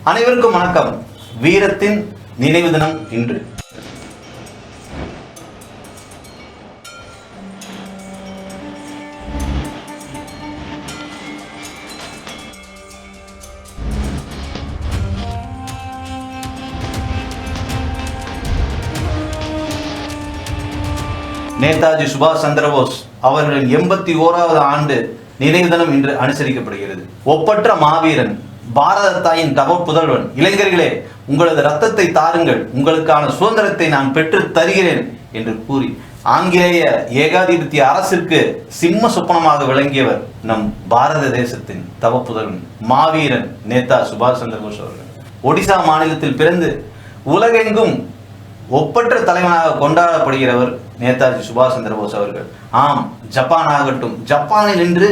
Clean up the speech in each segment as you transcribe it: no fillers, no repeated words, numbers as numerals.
அனைவருக்கும் வணக்கம். வீரத்தின் நினைவு தினம் இன்று. நேதாஜி சுபாஷ் சந்திரபோஸ் அவர்களின் 81வது ஆண்டு நினைவு தினம் இன்று அனுசரிக்கப்படுகிறது. ஒப்பற்ற மாவீரன், பாரத தாயின் தவ புதல்வன். இளைஞர்களே, உங்களது ரத்தத்தை தாருங்கள், உங்களுக்கான சுதந்திரத்தை நான் பெற்று தருகிறேன் என்று கூறி ஆங்கிலேய ஏகாதிபத்திய அரசிற்கு சிம்ம சொப்பனமாக விளங்கியவர் நம் பாரத தேசத்தின் தவ புதல்வன், மாவீரன் நேதா சுபாஷ் சந்திரபோஸ் அவர்கள். ஒடிசா மாநிலத்தில் பிறந்து உலகெங்கும் ஒப்பற்ற தலைவனாக கொண்டாடப்படுகிறவர் நேதாஜி சுபாஷ் சந்திரபோஸ் அவர்கள். ஆம், ஜப்பான் ஆகட்டும், ஜப்பானில் இன்று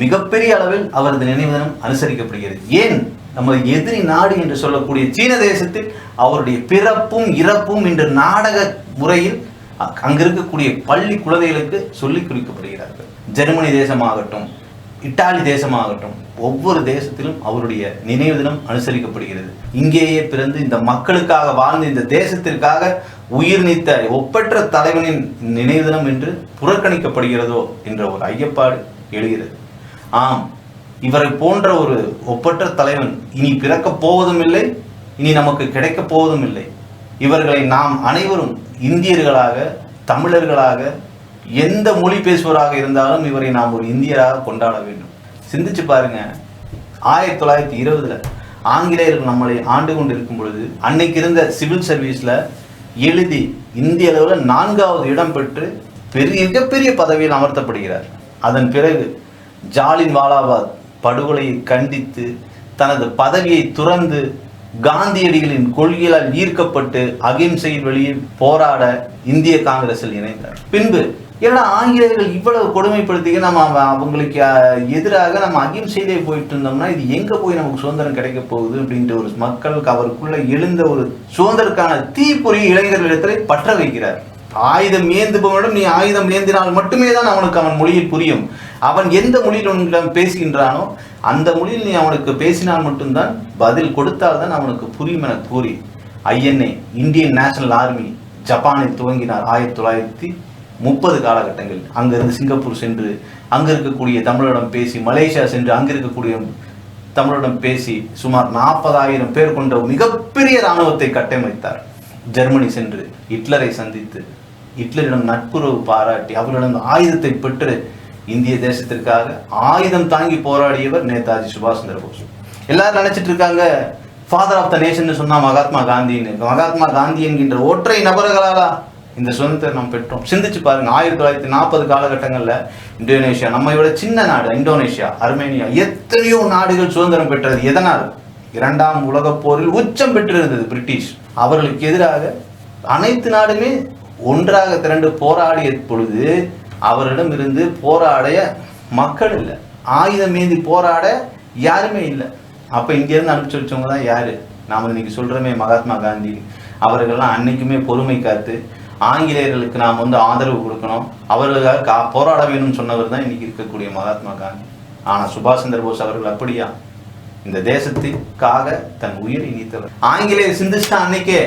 மிகப்பெரிய அளவில் அவரது நினைவு தினம் அனுசரிக்கப்படுகிறது. ஏன் நமது எதிரி நாடு என்று சொல்லக்கூடிய சீன தேசத்தில் அவருடைய பிறப்பும் இறப்பும் இன்று நாடக முறையில் அங்கிருக்கக்கூடிய பள்ளி குழந்தைகளுக்கு சொல்லிக் கொடுக்கப்படுகிறார்கள். ஜெர்மனி தேசமாகட்டும், இத்தாலி தேசமாகட்டும், ஒவ்வொரு தேசத்திலும் அவருடைய நினைவு தினம் அனுசரிக்கப்படுகிறது. இங்கேயே பிறந்து இந்த மக்களுக்காக வாழ்ந்து இந்த தேசத்திற்காக உயிர் நீத்த ஒப்பற்ற தலைவனின் நினைவு தினம் என்று புறக்கணிக்கப்படுகிறதோ என்ற ஒரு ஐயப்பாடு எழுகிறது. ஆம், இவரை போன்ற ஒரு ஒப்பற்ற தலைவன் இனி பிறக்கப் போவதும் இல்லை, இனி நமக்கு கிடைக்கப் போவதும் இல்லை. இவர்களை நாம் அனைவரும் இந்தியர்களாக, தமிழர்களாக, எந்த மொழி பேசுவராக இருந்தாலும் இவரை நாம் ஒரு இந்தியராக கொண்டாட வேண்டும். சிந்திச்சு பாருங்க, 1920 ஆங்கிலேயர்கள் நம்மளை ஆண்டு கொண்டு இருக்கும் பொழுது அன்னைக்கு இருந்த சிவில் சர்வீஸ்ல எழுதி இந்திய அளவில் 4வது இடம் பெற்று மிகப்பெரிய பதவியில் அமர்த்தப்படுகிறார். அதன் பிறகு ஜாலின் வாலாபாக் படுகொலையை கண்டித்து தனது பதவியை துறந்து காந்தியடிகளின் கொள்கையால் ஈர்க்கப்பட்டு அகிம்சையின் வழியில் போராட இந்திய காங்கிரஸில் இணைந்தார். பின்பு ஏன்னா ஆங்கிலேயர்கள் இவ்வளவு கொடுமைப்படுத்திக்க நம்ம அவங்களுக்கு எதிராக நம்ம அகிம்சையிலே போயிட்டு இருந்தோம்னா இது எங்க போய் நமக்கு சுதந்திரம் கிடைக்க போகுது அப்படின்ட்டு ஒரு மக்களுக்கு அவருக்குள்ள எழுந்த ஒரு சுதந்திரக்கான தீப்பொறி இளைஞர்களிடத்திலே பற்ற வைக்கிறார். ஆயுதம் ஏந்துபவனிடம் நீ ஆயுதம் ஏந்தினால் மட்டுமே தான் அவனுக்கு அவன் மொழியில் புரியும். அவன் எந்த மொழியில் உன்னிடம் பேசுகின்றானோ அந்த மொழியில் நீ அவனுக்கு பேசினால் மட்டும்தான், பதில் கொடுத்தால்தான் அவனுக்கு புரியும் என கூறி INA இந்தியன் நேஷனல் ஆர்மி ஜப்பானில் துவங்கினார். 1930 காலகட்டங்கள் அங்கிருந்து சிங்கப்பூர் சென்று அங்கு இருக்கக்கூடிய தமிழிடம் பேசி, மலேசியா சென்று அங்கு இருக்கக்கூடிய தமிழிடம் பேசி சுமார் 40,000 பேர் கொண்ட மிகப்பெரிய இராணுவத்தை கட்டமைத்தார். ஜெர்மனி சென்று ஹிட்லரை சந்தித்து ஹிட்லரிடம் நட்புறவு பாராட்டி அவர்களிடம் ஆயுதத்தை பெற்று இந்திய தேசத்திற்காக ஆயுதம் தாங்கி போராடியவர் நேதாஜி சுபாஷ் சந்திரபோஸ். எல்லாரும் நினைச்சிட்டு இருக்காங்க ஃபாதர் ஆஃப் த நேஷன் சொன்னா மகாத்மா காந்தின்னு. மகாத்மா காந்தி என்கின்ற ஒற்றை நபர்களாலா இந்த சுதந்திரம் நாம் பெற்றோம்? சிந்திச்சு பாருங்க. 1940 காலகட்டங்கள்ல இந்தோனேஷியா, நம்மை விட சின்ன நாடு இந்தோனேஷியா, அர்மேனியா, எத்தனையோ நாடுகள் சுதந்திரம் பெற்றது. எதனால்? 2ஆம் உலகப் போரில் உச்சம் பெற்றிருந்தது பிரிட்டிஷ். அவர்களுக்கு எதிராக அனைத்து நாடுமே ஒன்றாக திரண்டு போராடிய பொழுது அவரிடம் இருந்து போராடைய மக்கள் இல்லை, ஆயுதம் ஏந்தி போராட யாருமே இல்லை. அப்ப இங்கிருந்து அனுப்பிச்சு வச்சவங்க தான் யாரு? நாம இன்னைக்கு சொல்றோமே மகாத்மா காந்தி. அவர்கள்லாம் அன்னைக்குமே பொறுமை காத்து ஆங்கிலேயர்களுக்கு நாம் ஆதரவு கொடுக்கணும், அவர்களுக்காக போராட வேணும்னு சொன்னவர் தான் இன்னைக்கு இருக்கக்கூடிய மகாத்மா காந்தி. ஆனா சுபாஷ் சந்திரபோஸ் அவர்கள் அப்படியா? இந்த தேசத்திற்காக தன் உயிரை நீத்தவர். ஆங்கிலேயர் சிந்திச்சுட்டா அன்னைக்கே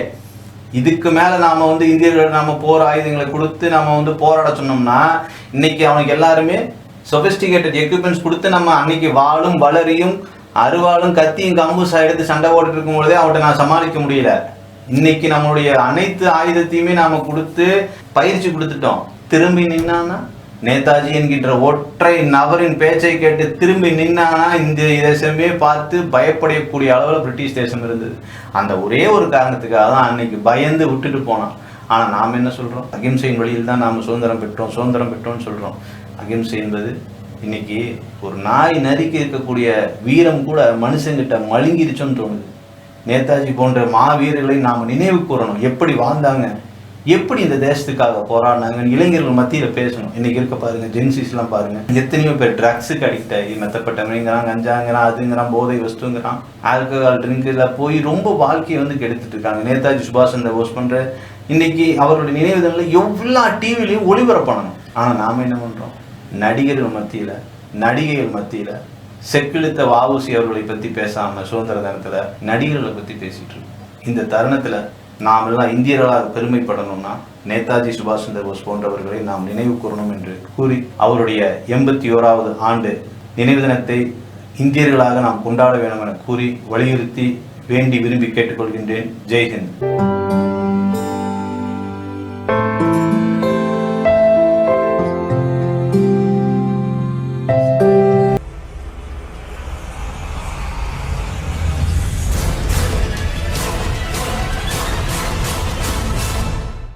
இதுக்கு மேல நாம இந்தியர்கள் நாம போர் ஆயுதங்களை கொடுத்து நாம போராட சொன்னோம்னா இன்னைக்கு அவனுக்கு எல்லாருமே சொபிஸ்டிகேட்டட் எக்யூப்மெண்ட்ஸ் கொடுத்து நம்ம அன்னைக்கு வாளும் வளரியும் அருவாளும் கத்தியும் கம்பூசா எடுத்து சண்டை போட்டு இருக்கும் பொழுதே அவட்ட நான் சமாளிக்க முடியல. இன்னைக்கு நம்மளுடைய அனைத்து ஆயுதத்தையுமே நாம கொடுத்து பயிற்சி கொடுத்துட்டோம். திரும்பி நின்னானா நேதாஜி என்கின்ற ஒற்றை நபரின் பேச்சை கேட்டு திரும்பி நின்னானா இந்த தேசமே பார்த்து பயப்படக்கூடிய அளவில் பிரிட்டிஷ் தேசம் இருந்தது. அந்த ஒரே ஒரு காரணத்துக்காக தான் அன்னைக்கு பயந்து விட்டுட்டு போனான். ஆனா நாம் என்ன சொல்றோம்? அகிம்சையின் வழியில் தான் நாம் சுதந்திரம் பெற்றோம்னு சொல்றோம். அகிம்சை என்பது இன்னைக்கு ஒரு நாய் நரிக்கு இருக்கக்கூடிய வீரம் கூட மனுஷங்கிட்ட மழுங்கிருச்சோன்னு தோணுது. நேதாஜி போன்ற மாவீரர்களை நாம் நினைவு கூறணும். எப்படி வாழ்ந்தாங்க, எப்படி இந்த தேசத்துக்காக போராடினாங்க, இளைஞர்கள் மத்தியில் பேசணும். இன்னைக்கு இருக்க பாருங்க, ஜென்சிஸ்லாம் பாருங்க, எத்தனையோ பேர் ட்ரக்ஸுக்கு அடிக்ட் ஆகி மெத்தப்பட்டவங்கிறான், கஞ்சாங்கிறான், அதுங்கிறான், போதை வஸ்துங்கிறான், ஆல்கஹால் ட்ரிங்க்ல போய் ரொம்ப வாழ்க்கையை கெடுத்துட்டு இருக்காங்க. நேதாஜி சுபாஷ் சந்திர போஸ் பண்ற இன்னைக்கு அவருடைய நினைவு தினங்கள் எவ்வளோ டிவிலையும் ஒளிபரப்பணும். ஆனால் நாம் என்ன பண்றோம்? நடிகர்கள் மத்தியில், நடிகைகள் மத்தியில் செக்கிழுத்த வஉசி அவர்களை பற்றி பேசாமல் சுதந்திர தினத்தில் நடிகர்களை பற்றி பேசிகிட்டு இருக்கோம். இந்த தருணத்தில் நாம் எல்லாம் இந்தியர்களாக பெருமைப்படணும்னா நேதாஜி சுபாஷ் சந்திர போஸ் போன்றவர்களை நாம் நினைவு கூறணும் என்று கூறி அவருடைய 81வது ஆண்டு நினைவு தினத்தை இந்தியர்களாக நாம் கொண்டாட வேண்டும் என கூறி வலியுறுத்தி வேண்டி விரும்பி கேட்டுக்கொள்கின்றேன். ஜெய்ஹிந்த்.